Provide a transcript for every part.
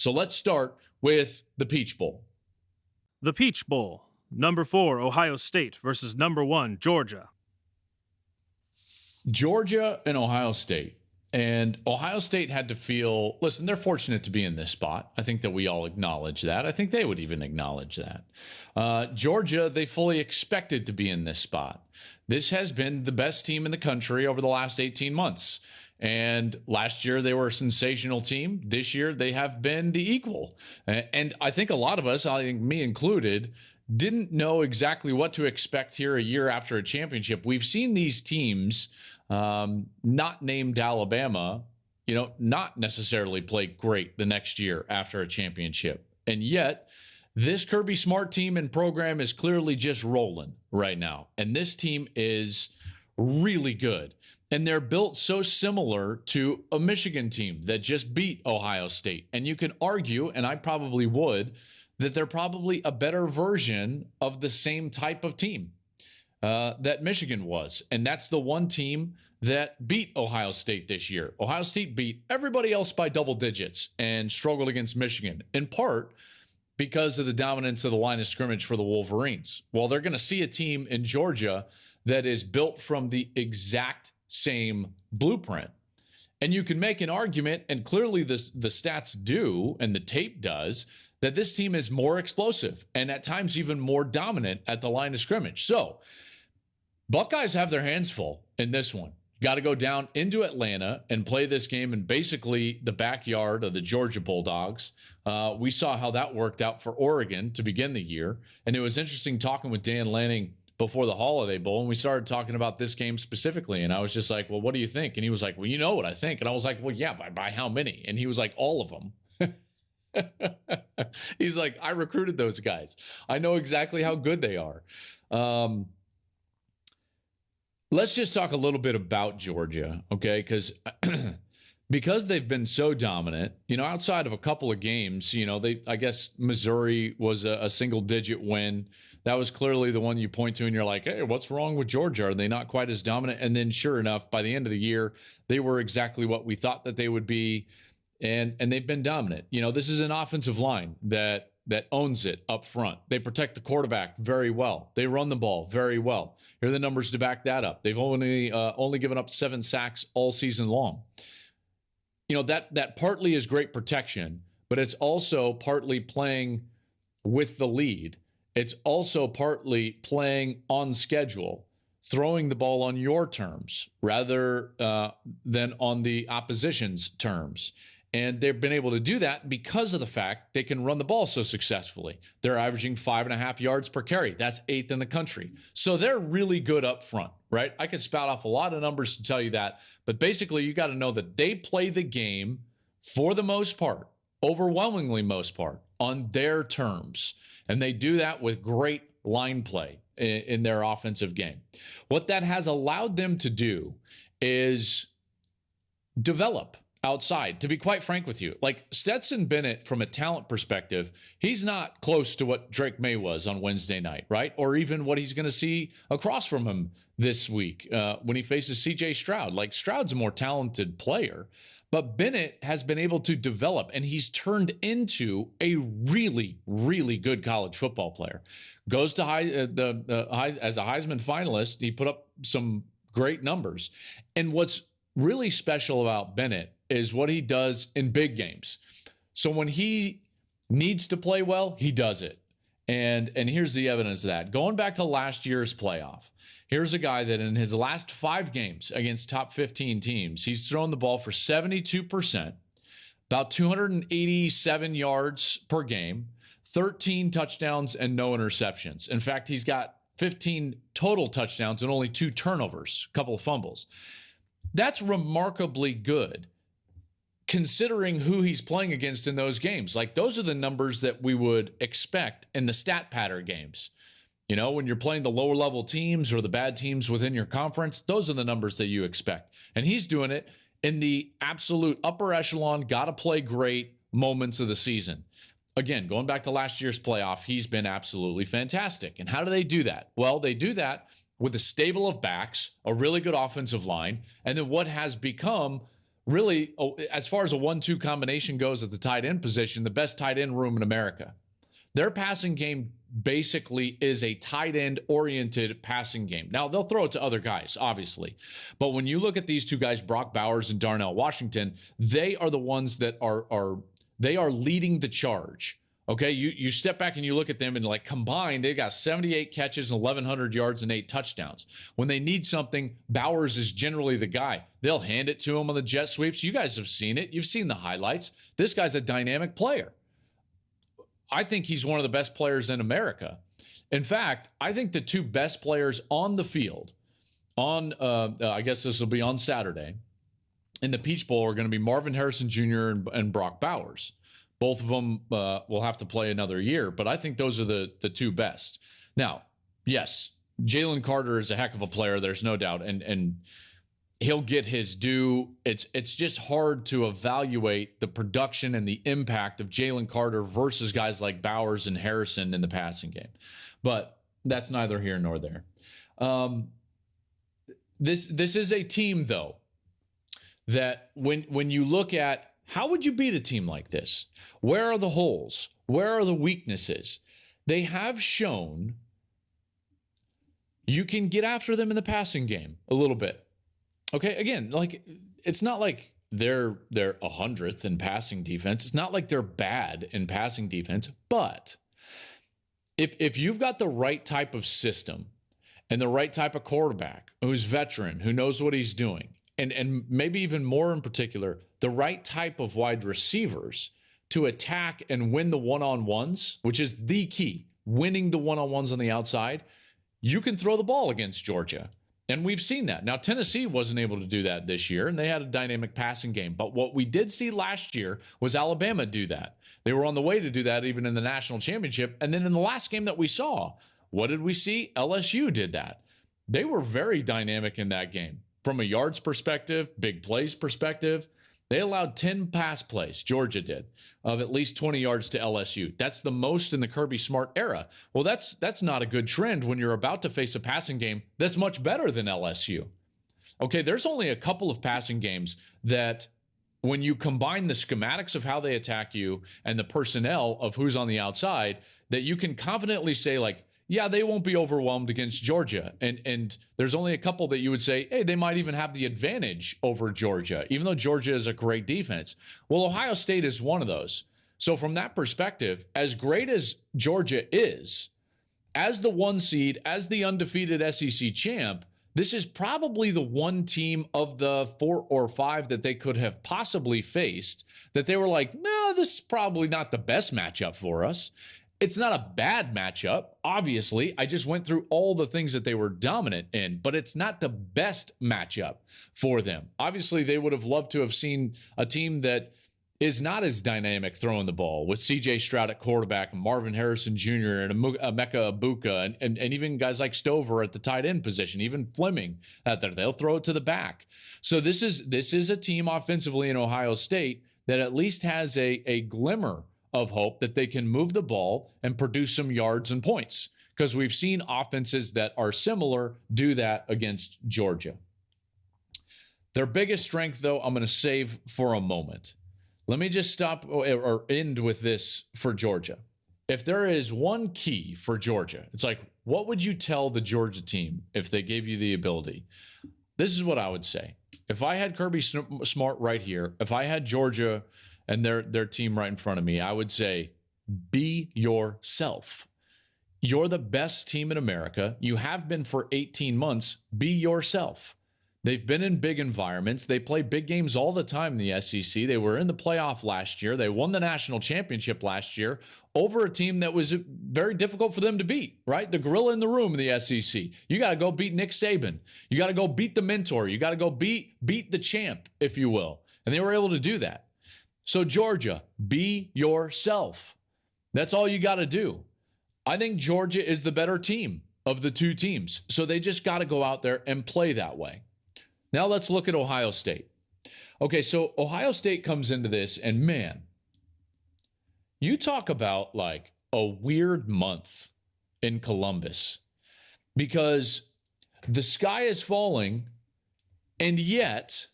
So let's start with the Peach Bowl. The Peach Bowl, number 4, Ohio State versus number 1, Georgia. Georgia and Ohio State. And Ohio State had to feel, listen, they're fortunate to be in this spot. I think that we all acknowledge that. I think they would even acknowledge that. Georgia, they fully expected to be in this spot. This has been the best team in the country over the last 18 months. And last year, they were a sensational team. This year, they have been the equal. And I think a lot of us, I think me included, didn't know exactly what to expect here a year after a championship. We've seen these teams, not named Alabama, not necessarily play great the next year after a championship. And yet, this Kirby Smart team and program is clearly just rolling right now. And this team is really good. And they're built so similar to a Michigan team that just beat Ohio State. And you can argue, and I probably would, that they're probably a better version of the same type of team that Michigan was. And that's the one team that beat Ohio State this year. Ohio State beat everybody else by double digits and struggled against Michigan, in part because of the dominance of the line of scrimmage for the Wolverines. Well, they're going to see a team in Georgia that is built from the exact same blueprint. And you can make an argument, and clearly the stats do, and the tape does, that this team is more explosive and at times even more dominant at the line of scrimmage. So Buckeyes have their hands full in this one. Got to go down into Atlanta and play this game in basically the backyard of the Georgia Bulldogs. We saw how that worked out for Oregon to begin the year. And it was interesting talking with Dan Lanning before the Holiday Bowl, and we started talking about this game specifically. And I was just like, well, what do you think? And he was like, well, you know what I think. And I was like, well, yeah, by how many? And he was like, all of them. He's like, I recruited those guys. I know exactly how good they are. Let's just talk a little bit about Georgia, okay? Because they've been so dominant, outside of a couple of games, I guess Missouri was a single-digit win. That was clearly the one you point to and you're like, hey, what's wrong with Georgia? Are they not quite as dominant? And then sure enough, by the end of the year, they were exactly what we thought that they would be, and they've been dominant. This is an offensive line that owns it up front. They protect the quarterback very well. They run the ball very well. Here are the numbers to back that up. They've only given up 7 sacks all season long. That partly is great protection, but it's also partly playing with the lead. It's also partly playing on schedule, throwing the ball on your terms rather than on the opposition's terms. And they've been able to do that because of the fact they can run the ball so successfully. They're averaging 5.5 yards per carry. That's 8th in the country. So they're really good up front, right? I could spout off a lot of numbers to tell you that. But basically, you got to know that they play the game for the most part, overwhelmingly most part, on their terms. And they do that with great line play in their offensive game. What that has allowed them to do is develop outside, to be quite frank with you. Like Stetson Bennett, from a talent perspective, he's not close to what Drake May was on Wednesday night, right? Or even what he's going to see across from him this week when he faces C.J. Stroud. Like, Stroud's a more talented player, but Bennett has been able to develop, and he's turned into a really, really good college football player. Goes to as a Heisman finalist. He put up some great numbers. And what's really special about Bennett is what he does in big games. So when he needs to play well, he does it. And here's the evidence of that. Going back to last year's playoff, here's a guy that in his last 5 games against top 15 teams, he's thrown the ball for 72%, about 287 yards per game, 13 touchdowns and no interceptions. In fact, he's got 15 total touchdowns and only 2 turnovers, a couple of fumbles. That's remarkably good, considering who he's playing against in those games. Like, those are the numbers that we would expect in the stat pattern games. When you're playing the lower level teams or the bad teams within your conference, those are the numbers that you expect. And he's doing it in the absolute upper echelon, gotta play great moments of the season. Again, going back to last year's playoff, he's been absolutely fantastic. And how do they do that? Well, they do that with a stable of backs, a really good offensive line, and then what has become really, as far as a 1-2 combination goes at the tight end position, the best tight end room in America. Their passing game basically is a tight end oriented passing game. Now, they'll throw it to other guys, obviously. But when you look at these two guys, Brock Bowers and Darnell Washington, they are the ones that are leading the charge. Okay, you step back and you look at them and like combined, they've got 78 catches and 1,100 yards and 8 touchdowns. When they need something, Bowers is generally the guy. They'll hand it to him on the jet sweeps. You guys have seen it. You've seen the highlights. This guy's a dynamic player. I think he's one of the best players in America. In fact, I think the two best players on the field I guess this will be on Saturday, in the Peach Bowl are going to be Marvin Harrison Jr. and Brock Bowers. Both of them will have to play another year, but I think those are the two best. Now, yes, Jalen Carter is a heck of a player. There's no doubt, and he'll get his due. It's just hard to evaluate the production and the impact of Jalen Carter versus guys like Bowers and Harrison in the passing game. But that's neither here nor there. This is a team, though, that when you look at how would you beat a team like this? Where are the holes? Where are the weaknesses? They have shown you can get after them in the passing game a little bit. Okay, again, like it's not like they're 100th in passing defense. It's not like they're bad in passing defense, but if you've got the right type of system and the right type of quarterback who's veteran, who knows what he's doing, and maybe even more in particular, the right type of wide receivers to attack and win the one-on-ones, which is the key, winning the one-on-ones on the outside, you can throw the ball against Georgia. And we've seen that. Now, Tennessee wasn't able to do that this year, and they had a dynamic passing game. But what we did see last year was Alabama do that. They were on the way to do that even in the national championship. And then in the last game that we saw, what did we see? LSU did that. They were very dynamic in that game. From a yards perspective, big plays perspective, they allowed 10 pass plays, Georgia did, of at least 20 yards to LSU. That's the most in the Kirby Smart era. Well, that's not a good trend when you're about to face a passing game that's much better than LSU. Okay, there's only a couple of passing games that when you combine the schematics of how they attack you and the personnel of who's on the outside, that you can confidently say, like, yeah, they won't be overwhelmed against Georgia. And there's only a couple that you would say, hey, they might even have the advantage over Georgia, even though Georgia is a great defense. Well, Ohio State is one of those. So from that perspective, as great as Georgia is, as the 1 seed, as the undefeated SEC champ, this is probably the one team of the 4 or 5 that they could have possibly faced that they were like, no, this is probably not the best matchup for us. It's not a bad matchup, obviously. I just went through all the things that they were dominant in, but it's not the best matchup for them. Obviously, they would have loved to have seen a team that is not as dynamic throwing the ball with C.J. Stroud at quarterback and Marvin Harrison Jr. and Emeka Ibuka and even guys like Stover at the tight end position, even Fleming out there. They'll throw it to the back. So this is a team offensively in Ohio State that at least has a glimmer of hope that they can move the ball and produce some yards and points, because we've seen offenses that are similar do that against Georgia. Their biggest strength, though, I'm going to save for a moment. Let me just stop or end with this for Georgia. If there is one key for Georgia, it's like, what would you tell the Georgia team if they gave you the ability? This is what I would say. If I had Kirby Smart right here, if I had Georgia and their team right in front of me, I would say, be yourself. You're the best team in America. You have been for 18 months. Be yourself. They've been in big environments. They play big games all the time in the SEC. They were in the playoff last year. They won the national championship last year over a team that was very difficult for them to beat, right? The gorilla in the room in the SEC. You got to go beat Nick Saban. You got to go beat the mentor. You got to go beat the champ, if you will. And they were able to do that. So Georgia, be yourself. That's all you got to do. I think Georgia is the better team of the two teams. So they just got to go out there and play that way. Now let's look at Ohio State. Okay, so Ohio State comes into this, and man, you talk about like a weird month in Columbus, because the sky is falling, and yet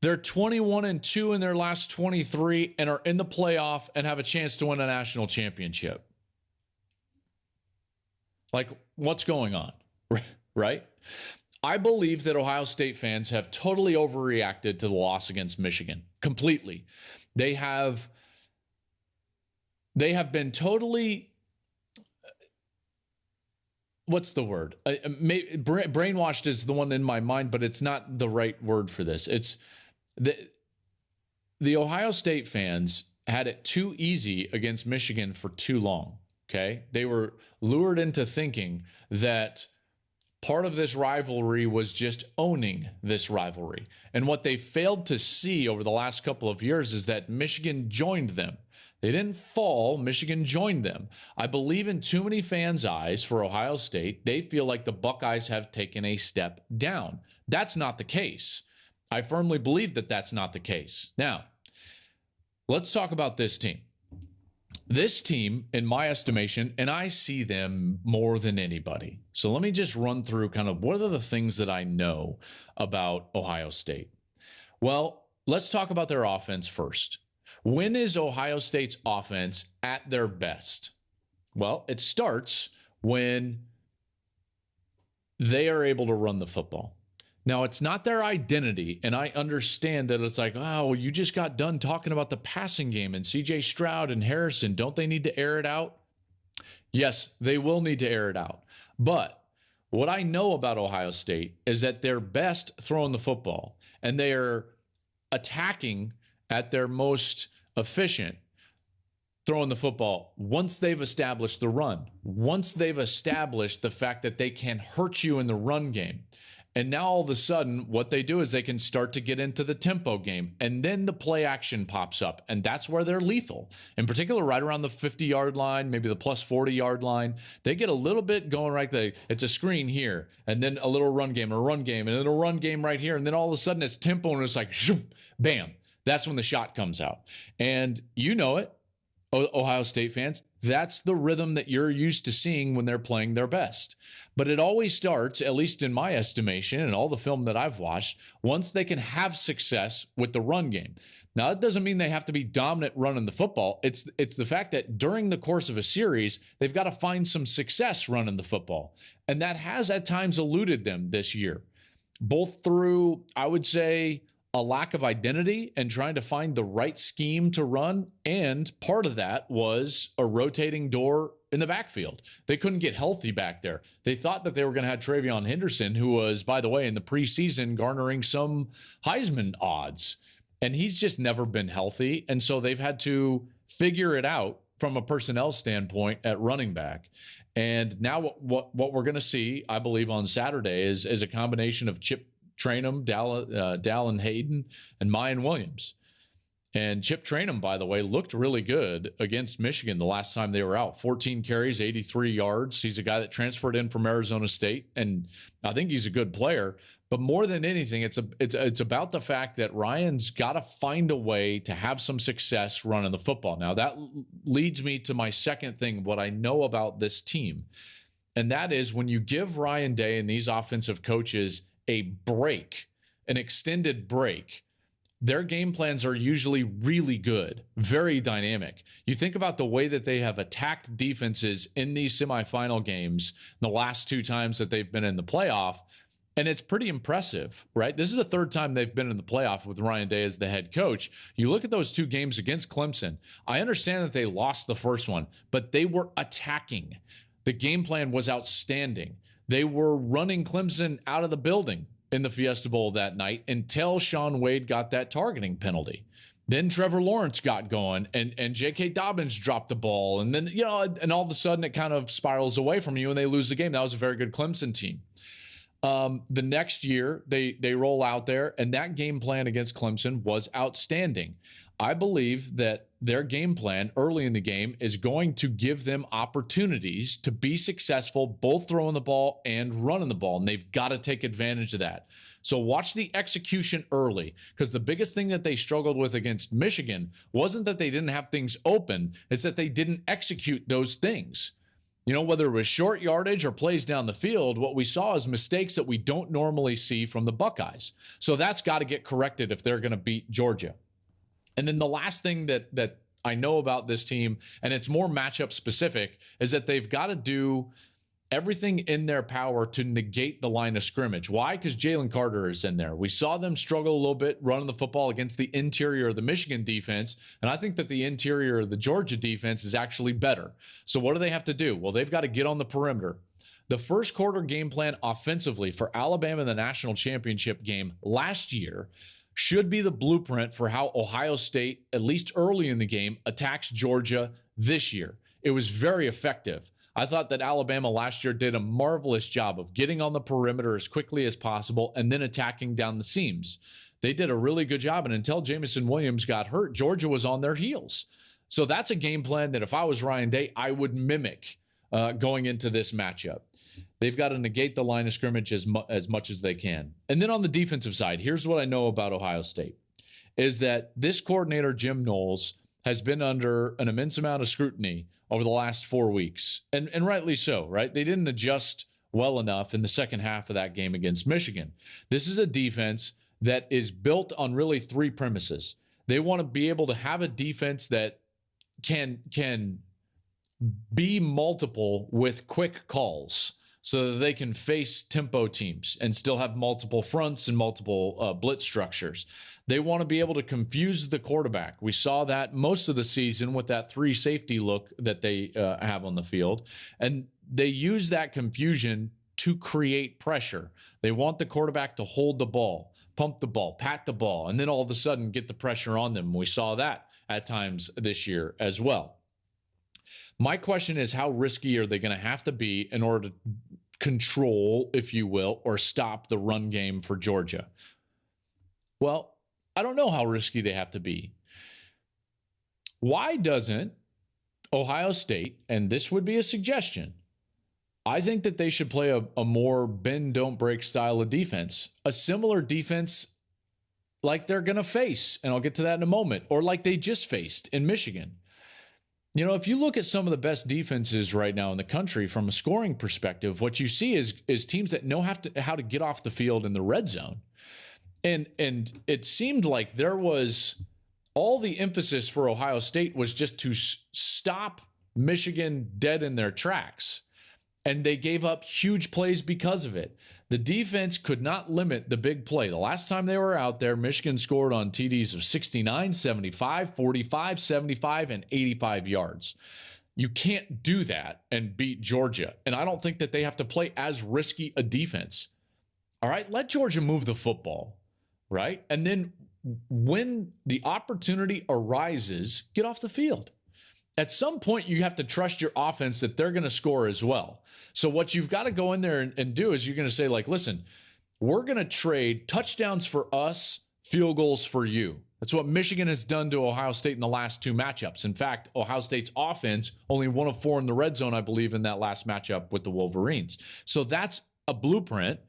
They're 21-2 in their last 23 and are in the playoff and have a chance to win a national championship. Like, what's going on? Right? I believe that Ohio State fans have totally overreacted to the loss against Michigan. Completely. They have been totally, what's the word? Brainwashed is the one in my mind, but it's not the right word for this. It's the Ohio State fans had it too easy against Michigan for too long. Okay. They were lured into thinking that part of this rivalry was just owning this rivalry. And what they failed to see over the last couple of years is that Michigan joined them. They didn't fall. Michigan joined them. I believe in too many fans' eyes for Ohio State, they feel like the Buckeyes have taken a step down. That's not the case. I firmly believe that that's not the case. Now, let's talk about this team. This team, in my estimation, and I see them more than anybody. So let me just run through kind of what are the things that I know about Ohio State. Well, let's talk about their offense first. When is Ohio State's offense at their best? Well, it starts when they are able to run the football. Now, it's not their identity, and I understand that it's like, oh, you just got done talking about the passing game and C.J. Stroud and Harrison. Don't they need to air it out? Yes, they will need to air it out. But what I know about Ohio State is that they're best throwing the football, and they are attacking at their most efficient throwing the football once they've established the run, once they've established the fact that they can hurt you in the run game. And now all of a sudden, what they do is they can start to get into the tempo game. And then the play action pops up. And that's where they're lethal. In particular, right around the 50-yard line, maybe the plus 40-yard line. They get a little bit going right there. It's a screen here. And then a little run game, and then a run game right here. And then all of a sudden, it's tempo, and it's like, shoop, bam. That's when the shot comes out. And you know it, Ohio State fans. That's the rhythm that you're used to seeing when they're playing their best. But it always starts, at least in my estimation and all the film that I've watched, once they can have success with the run game. Now, that doesn't mean they have to be dominant running the football. It's the fact that during the course of a series, they've got to find some success running the football. And that has at times eluded them this year, both through, I would say, a lack of identity and trying to find the right scheme to run. And part of that was a rotating door in the backfield. They couldn't get healthy back there. They thought that they were going to have Travion Henderson, who was, by the way, in the preseason garnering some Heisman odds. And he's just never been healthy. And so they've had to figure it out from a personnel standpoint at running back. And now what we're going to see, I believe, on Saturday is a combination of Chip Trainum, Dallin Hayden, and Mayan Williams. And Chip Trainum, by the way, looked really good against Michigan the last time they were out. 14 carries, 83 yards. He's a guy that transferred in from Arizona State, and I think he's a good player. But more than anything, it's about the fact that Ryan's got to find a way to have some success running the football. Now, that leads me to my second thing, what I know about this team. And that is when you give Ryan Day and these offensive coaches a break, an extended break, their game plans are usually really good, very dynamic. You think about the way that they have attacked defenses in these semifinal games the last two times that they've been in the playoff, and it's pretty impressive, right? This is the third time they've been in the playoff with Ryan Day as the head coach. You look at those two games against Clemson. I understand that they lost the first one, but they were attacking. The game plan was outstanding. They were running Clemson out of the building in the Fiesta Bowl that night until Shaun Wade got that targeting penalty. Then Trevor Lawrence got going and J.K. Dobbins dropped the ball. And then, and all of a sudden it kind of spirals away from you and they lose the game. That was a very good Clemson team. The next year they roll out there, and that game plan against Clemson was outstanding. I believe that their game plan early in the game is going to give them opportunities to be successful, both throwing the ball and running the ball, and they've got to take advantage of that. So watch the execution early, because the biggest thing that they struggled with against Michigan wasn't that they didn't have things open, it's that they didn't execute those things. Whether it was short yardage or plays down the field, what we saw is mistakes that we don't normally see from the Buckeyes. So that's got to get corrected if they're going to beat Georgia. And then the last thing that I know about this team, and it's more matchup specific, is that they've got to do everything in their power to negate the line of scrimmage. Why? Because Jalen Carter is in there. We saw them struggle a little bit running the football against the interior of the Michigan defense, and I think that the interior of the Georgia defense is actually better. So what do they have to do? Well, they've got to get on the perimeter. The first quarter game plan offensively for Alabama in the national championship game last year should be the blueprint for how Ohio State, at least early in the game, attacks Georgia this year. It was very effective. I thought that Alabama last year did a marvelous job of getting on the perimeter as quickly as possible and then attacking down the seams. They did a really good job, and until Jamison Williams got hurt, Georgia was on their heels. So that's a game plan that if I was Ryan Day, I would mimic going into this matchup. They've got to negate the line of scrimmage as much as they can. And then on the defensive side, here's what I know about Ohio State, is that this coordinator, Jim Knowles, has been under an immense amount of scrutiny over the last 4 weeks, and rightly so, right? They didn't adjust well enough in the second half of that game against Michigan. This is a defense that is built on really three premises. They want to be able to have a defense that can be multiple with quick calls so that they can face tempo teams and still have multiple fronts and multiple blitz structures. They want to be able to confuse the quarterback. We saw that most of the season with that 3 safety look that they have on the field. And they use that confusion to create pressure. They want the quarterback to hold the ball, pump the ball, pat the ball, and then all of a sudden get the pressure on them. We saw that at times this year as well. My question is, how risky are they going to have to be in order to control, if you will, or stop the run game for Georgia? Well, I don't know how risky they have to be. Why doesn't Ohio State, and this would be a suggestion, I think that they should play a more bend, don't break style of defense, a similar defense like they're going to face, and I'll get to that in a moment, or like they just faced in Michigan. If you look at some of the best defenses right now in the country from a scoring perspective, what you see is teams that know how to get off the field in the red zone. And it seemed like there was all the emphasis for Ohio State was just to stop Michigan dead in their tracks. And they gave up huge plays because of it. The defense could not limit the big play. The last time they were out there, Michigan scored on TDs of 69, 75, 45, 75, and 85 yards. You can't do that and beat Georgia. And I don't think that they have to play as risky a defense. All right, let Georgia move the football, right? And then when the opportunity arises, get off the field. At some point, you have to trust your offense that they're going to score as well. So what you've got to go in there and do is you're going to say, like, listen, we're going to trade touchdowns for us, field goals for you. That's what Michigan has done to Ohio State in the last 2 matchups. In fact, Ohio State's offense only 1 of 4 in the red zone, I believe, in that last matchup with the Wolverines. So that's a blueprint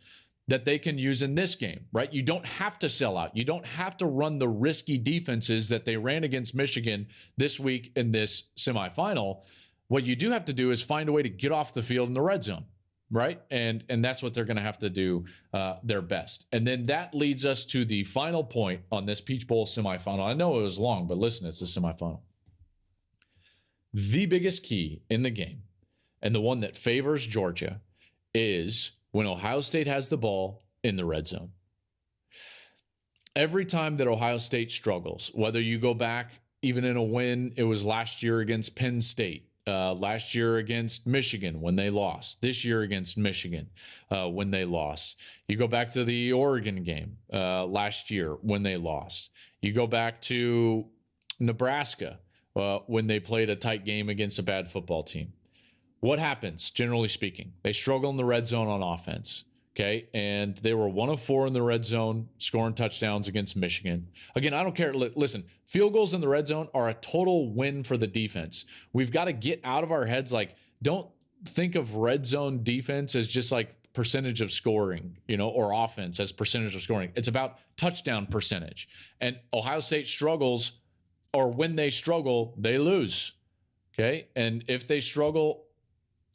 that they can use in this game, right? You don't have to sell out. You don't have to run the risky defenses that they ran against Michigan this week in this semifinal. What you do have to do is find a way to get off the field in the red zone, right? And that's what they're going to have to do their best. And then that leads us to the final point on this Peach Bowl semifinal. I know it was long, but listen, it's a semifinal. The biggest key in the game, and the one that favors Georgia, is when Ohio State has the ball in the red zone. Every time that Ohio State struggles, whether you go back even in a win, it was last year against Penn State, last year against Michigan when they lost, this year against Michigan when they lost. You go back to the Oregon game last year when they lost. You go back to Nebraska when they played a tight game against a bad football team. What happens, generally speaking? They struggle in the red zone on offense, okay? And they were 1 of 4 in the red zone, scoring touchdowns against Michigan. Again, I don't care. Listen, field goals in the red zone are a total win for the defense. We've got to get out of our heads, like, don't think of red zone defense as just like percentage of scoring, or offense as percentage of scoring. It's about touchdown percentage. And Ohio State struggles, or when they struggle, they lose, okay? And if they struggle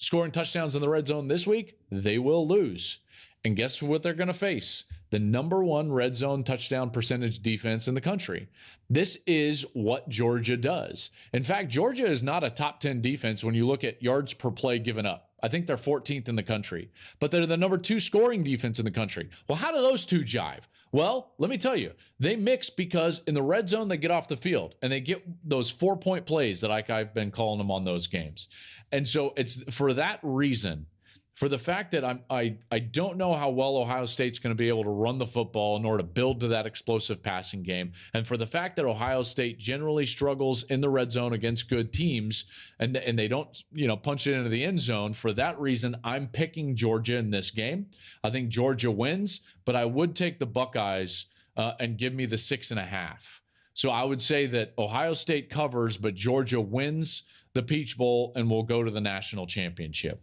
scoring touchdowns in the red zone this week, they will lose. And guess what they're going to face? The number one red zone touchdown percentage defense in the country. This is what Georgia does. In fact, Georgia is not a top 10 defense when you look at yards per play given up. I think they're 14th in the country, but they're the number 2 scoring defense in the country. Well, how do those two jive? Well, let me tell you, they mix because in the red zone, they get off the field and they get those 4-point plays that I've been calling them on those games. And so it's for that reason, for the fact that I don't know how well Ohio State's going to be able to run the football in order to build to that explosive passing game, and for the fact that Ohio State generally struggles in the red zone against good teams, and they don't punch it into the end zone. For that reason, I'm picking Georgia in this game. I think Georgia wins, but I would take the Buckeyes and give me the 6.5. So I would say that Ohio State covers, but Georgia wins the Peach Bowl and will go to the national championship.